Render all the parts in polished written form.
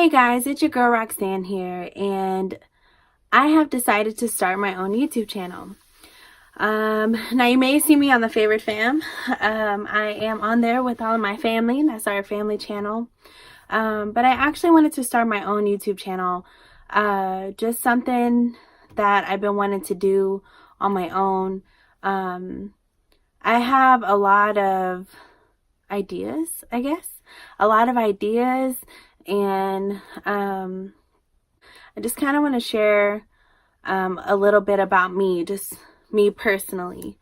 Hey guys, it's your girl Roxanne here, and I have decided to start my own YouTube channel. Now you may see me on the Favorite Fam. I am on there with all of my family. That's our family channel. But I actually wanted to start my own YouTube channel. Just something that I've been wanting to do on my own. I have a lot of ideas, I guess. A lot of ideas, and I just kind of want to share a little bit about me, just me personally.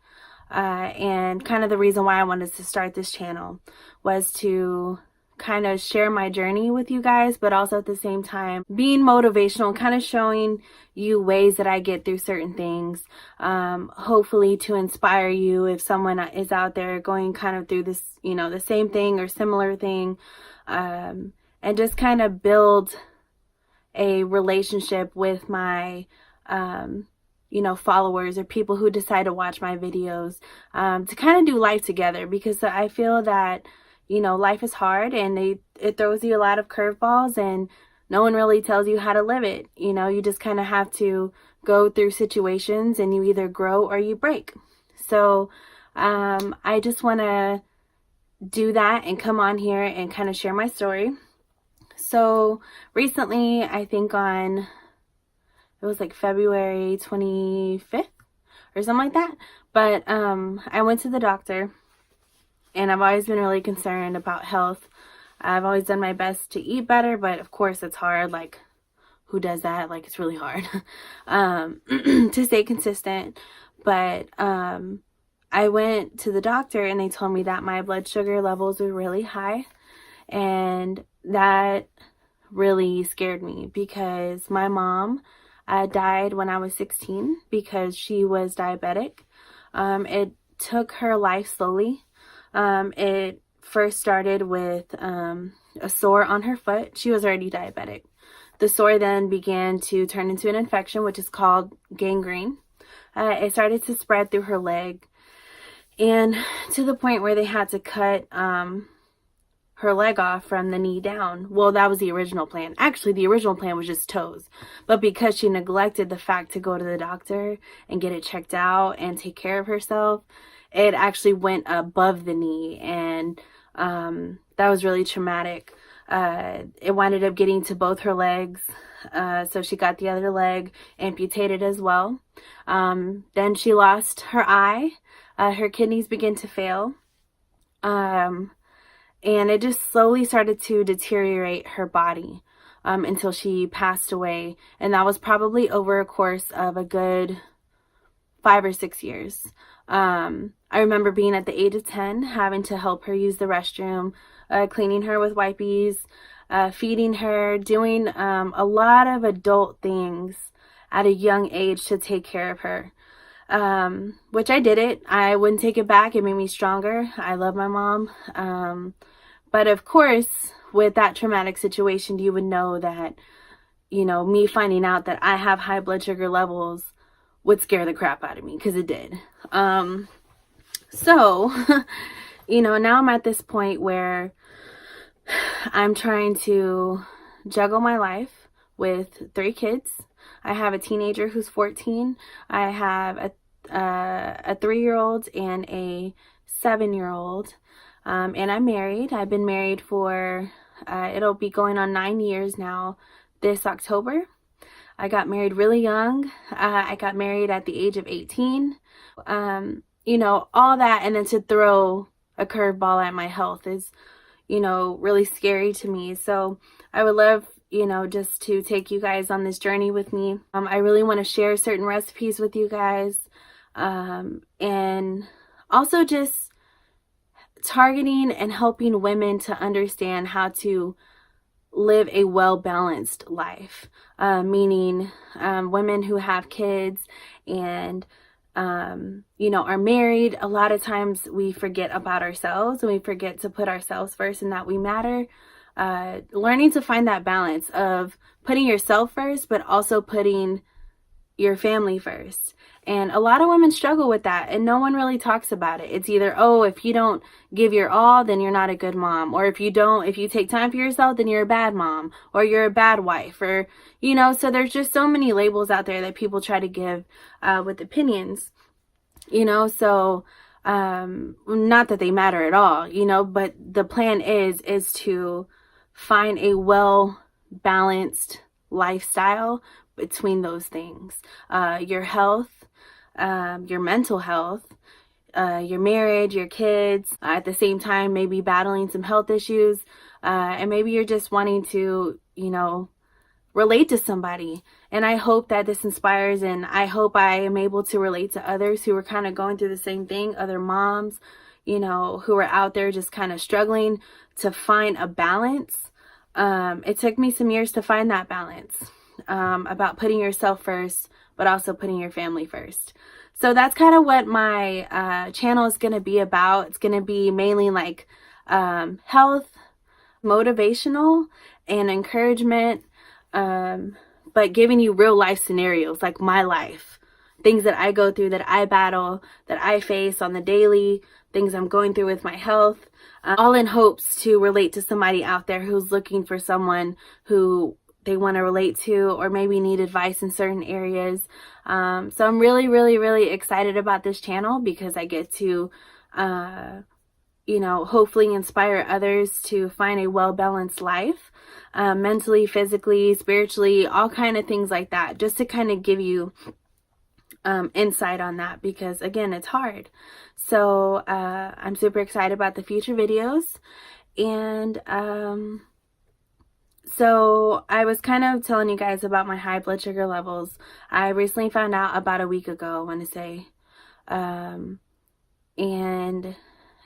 And kind of the reason why I wanted to start this channel was to kind of share my journey with you guys, but also at the same time being motivational, kind of showing you ways that I get through certain things, hopefully to inspire you if someone is out there going kind of through this, the same thing or similar thing, and just kind of build a relationship with my followers or people who decide to watch my videos, to kind of do life together, because I feel that life is hard and it throws you a lot of curveballs, and no one really tells you how to live it. You just kind of have to go through situations, and you either grow or you break. So I just want to do that and come on here and kind of share my story. So recently, I think it was like February 25th or something like that. But I went to the doctor, and I've always been really concerned about health. I've always done my best to eat better, but of course it's hard. Like, who does that? Like, it's really hard to stay consistent. But I went to the doctor, and they told me that my blood sugar levels were really high. And that really scared me, because my mom died when I was 16 because she was diabetic. It took her life slowly. It first started with a sore on her foot. She was already diabetic. The sore then began to turn into an infection, which is called gangrene. It started to spread through her leg, and to the point where they had to cut her leg off from the knee down. Well, that was the original plan. Actually, the original plan was just toes. But because she neglected the fact to go to the doctor and get it checked out and take care of herself, it actually went above the knee, and that was really traumatic. It winded up getting to both her legs, so she got the other leg amputated as well. Then she lost her eye. Her kidneys began to fail. And it just slowly started to deteriorate her body until she passed away. And that was probably over a course of a good 5 or 6 years. I remember being at the age of 10, having to help her use the restroom, cleaning her with wipes, feeding her, doing a lot of adult things at a young age to take care of her. Which I did it. I wouldn't take it back. It made me stronger. I love my mom. But of course, with that traumatic situation, you would know that, me finding out that I have high blood sugar levels would scare the crap out of me, because it did. So, now I'm at this point where I'm trying to juggle my life with 3 kids. I have a teenager who's 14. I have a 3-year-old and a 7-year-old. And I'm married. I've been married for, it'll be going on 9 years now this October. I got married really young. I got married at the age of 18. All that, and then to throw a curveball at my health is, really scary to me. So I would love, just to take you guys on this journey with me. I really want to share certain recipes with you guys. And also just targeting and helping women to understand how to live a well-balanced life, meaning women who have kids and are married. A lot of times we forget about ourselves, and we forget to put ourselves first and that we matter. Learning to find that balance of putting yourself first, but also putting your family first. And a lot of women struggle with that, and no one really talks about it. It's either, oh, if you don't give your all, then you're not a good mom. Or if you take time for yourself, then you're a bad mom, or you're a bad wife, or, so there's just so many labels out there that people try to give with opinions, so not that they matter at all, but the plan is to find a well-balanced lifestyle between those things. Your health, your mental health, your marriage, your kids, at the same time maybe battling some health issues, and maybe you're just wanting to, relate to somebody. And I hope that this inspires, and I hope I am able to relate to others who are kind of going through the same thing, other moms, who are out there just kind of struggling to find a balance. It took me some years to find that balance, about putting yourself first, but also putting your family first. So that's kind of what my channel is going to be about. It's going to be mainly like health, motivational, and encouragement, but giving you real life scenarios, like my life, things that I go through, that I battle, that I face on the daily, things I'm going through with my health, all in hopes to relate to somebody out there who's looking for someone who they want to relate to, or maybe need advice in certain areas. So I'm really, really, really excited about this channel, because I get to, hopefully inspire others to find a well-balanced life, mentally, physically, spiritually, all kind of things like that, just to kind of give you insight on that, because again, it's hard. So I'm super excited about the future videos. And so I was kind of telling you guys about my high blood sugar levels. I recently found out about a week ago, I want to say, and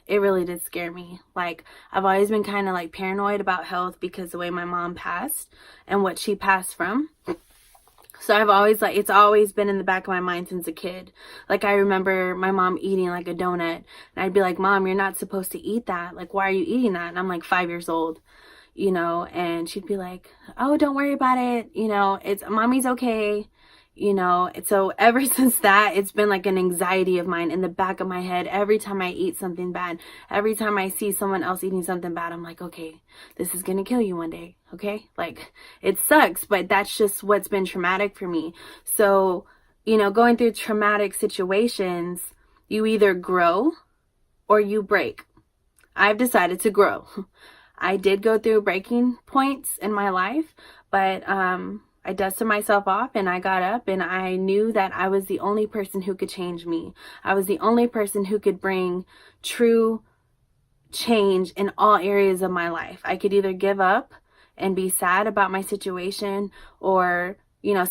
it really did scare me. Like, I've always been kind of like paranoid about health because the way my mom passed and what she passed from. So I've always, it's always been in the back of my mind since a kid. Like, I remember my mom eating like a donut, and I'd be like, Mom, you're not supposed to eat that. Like, why are you eating that? And I'm like 5 years old, and she'd be like, oh, don't worry about it. It's mommy's okay. So ever since that, it's been like an anxiety of mine in the back of my head. Every time I eat something bad, every time I see someone else eating something bad, I'm like, okay, this is gonna kill you one day. Okay, like, it sucks, but that's just what's been traumatic for me. So, going through traumatic situations, you either grow or you break. I've decided to grow. I did go through breaking points in my life, but I dusted myself off and I got up, and I knew that I was the only person who could change me. I was the only person who could bring true change in all areas of my life. I could either give up and be sad about my situation, or,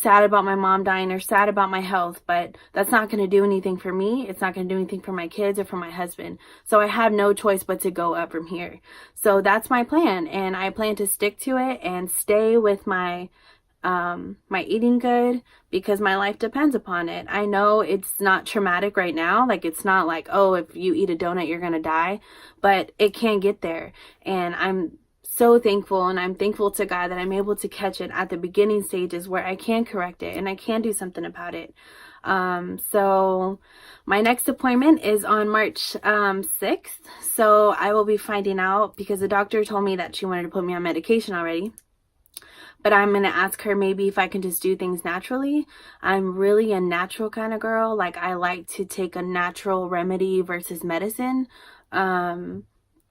sad about my mom dying, or sad about my health, but that's not going to do anything for me. It's not going to do anything for my kids or for my husband. So I have no choice but to go up from here. So that's my plan, and I plan to stick to it and stay with my eating good, because my life depends upon it. I know it's not traumatic right now. Like, it's not like, oh, if you eat a donut, you're going to die, but it can get there. And I'm so thankful, and I'm thankful to God that I'm able to catch it at the beginning stages where I can correct it and I can do something about it. So my next appointment is on March 6th. So I will be finding out, because the doctor told me that she wanted to put me on medication already. But I'm going to ask her maybe if I can just do things naturally. I'm really a natural kind of girl. Like, I like to take a natural remedy versus medicine.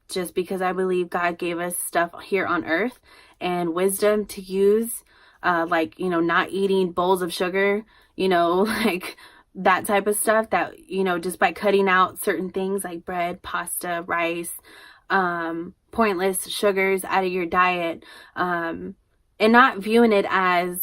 Just because I believe God gave us stuff here on earth and wisdom to use. Not eating bowls of sugar, like that type of stuff, that, just by cutting out certain things like bread, pasta, rice, pointless sugars out of your diet, and not viewing it as,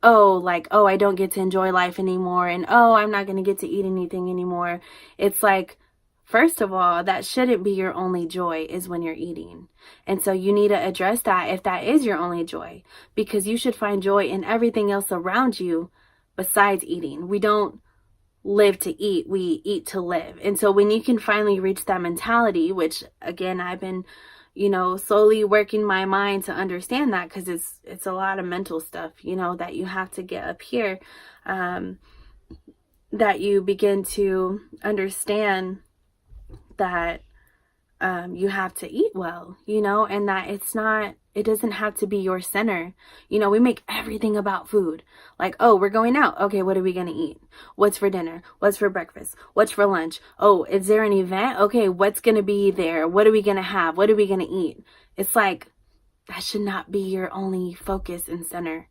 oh, I don't get to enjoy life anymore, and oh, I'm not going to get to eat anything anymore. It's like, first of all, that shouldn't be your only joy, is when you're eating. And so you need to address that if that is your only joy, because you should find joy in everything else around you besides eating. We don't live to eat, we eat to live. And so when you can finally reach that mentality, which again, I've been slowly working my mind to understand that, because it's a lot of mental stuff, that you have to get up here. that you begin to understand that you have to eat well, you know, and that it doesn't have to be your center. You know, we make everything about food. Like, oh, we're going out. Okay, what are we going to eat? What's for dinner? What's for breakfast? What's for lunch? Oh, is there an event? Okay, what's going to be there? What are we going to have? What are we going to eat? It's like, that should not be your only focus and center.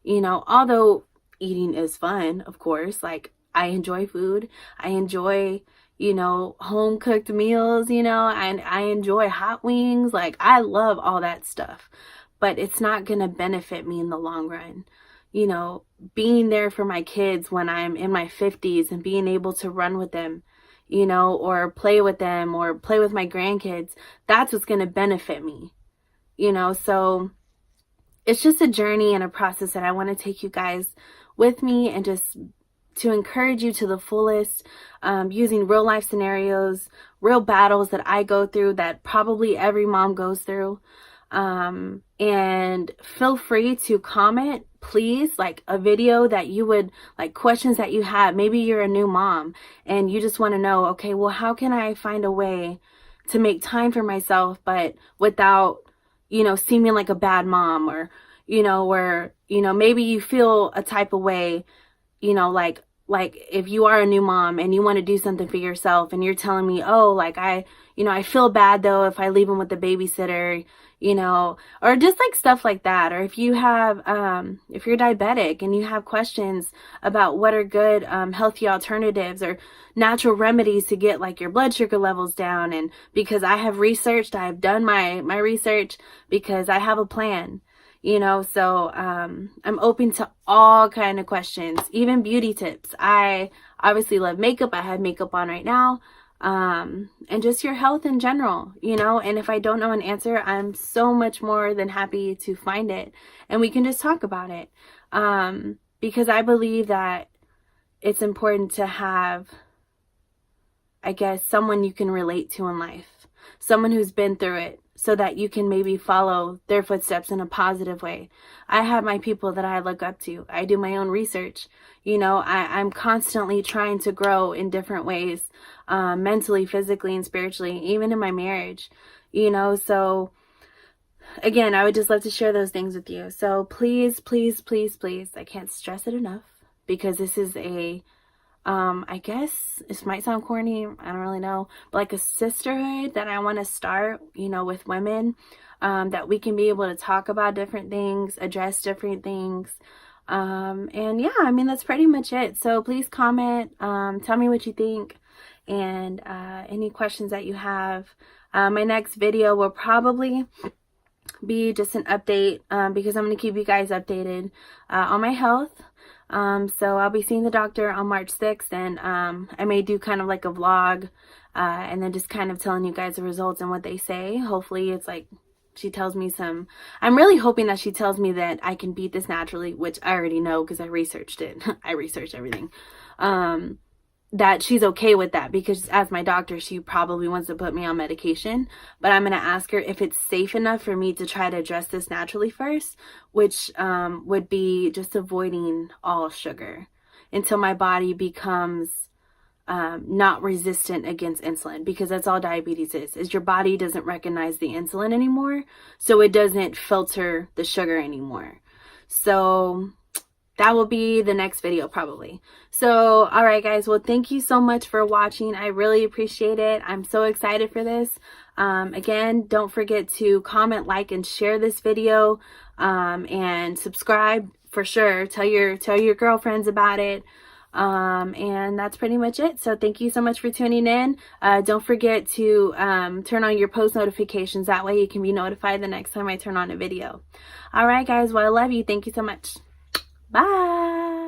You know, although eating is fun, of course, like I enjoy food. I enjoy, you know, home cooked meals, you know, and I enjoy hot wings. Like I love all that stuff, but it's not going to benefit me in the long run. You know, being there for my kids when I'm in my 50s and being able to run with them, you know, or play with them or play with my grandkids, that's what's going to benefit me, you know. So it's just a journey and a process that I want to take you guys with me and just to encourage you to the fullest, using real life scenarios, real battles that I go through that probably every mom goes through. And feel free to comment, please, like a video that you would like, questions that you have. Maybe you're a new mom and you just want to know, okay, well, how can I find a way to make time for myself, but without, you know, seeming like a bad mom, or, you know, where, you know, maybe you feel a type of way, you know, like if you are a new mom and you want to do something for yourself and you're telling me, oh, like I feel bad though if I leave him with the babysitter, you know, or just like stuff like that. Or if you have, if you're diabetic and you have questions about what are good, healthy alternatives or natural remedies to get like your blood sugar levels down. And because I have researched, I've done my research because I have a plan. You know, so I'm open to all kind of questions, even beauty tips. I obviously love makeup. I have makeup on right now, and just your health in general, you know. And if I don't know an answer, I'm so much more than happy to find it, and we can just talk about it, because I believe that it's important to have, I guess, someone you can relate to in life, someone who's been through it, so that you can maybe follow their footsteps in a positive way. I have my people that I look up to. I do my own research. You know, I'm constantly trying to grow in different ways, mentally, physically, and spiritually, even in my marriage, you know. So again, I would just love to share those things with you. So please, please, please, please, I can't stress it enough, because this is a I guess this might sound corny, I don't really know, but like a sisterhood that I want to start, you know, with women, that we can be able to talk about different things, address different things. And yeah, I mean, that's pretty much it. So please comment, tell me what you think, and any questions that you have. My next video will probably be just an update, because I'm going to keep you guys updated on my health. So I'll be seeing the doctor on March 6th, and I may do kind of like a vlog, and then just kind of telling you guys the results and what they say. Hopefully it's like she tells me I'm really hoping that she tells me that I can beat this naturally, which I already know because I researched it. I researched everything. That she's okay with that, because as my doctor, she probably wants to put me on medication, but I'm going to ask her if it's safe enough for me to try to address this naturally first, which would be just avoiding all sugar until my body becomes not resistant against insulin, because that's all diabetes is your body doesn't recognize the insulin anymore, so it doesn't filter the sugar anymore. So that will be the next video probably. So, all right, guys. Well, thank you so much for watching. I really appreciate it. I'm so excited for this. Again, don't forget to comment, like, and share this video, and subscribe for sure. Tell your girlfriends about it. And that's pretty much it. So thank you so much for tuning in. Don't forget to turn on your post notifications. That way you can be notified the next time I turn on a video. All right, guys. Well, I love you. Thank you so much. Bye.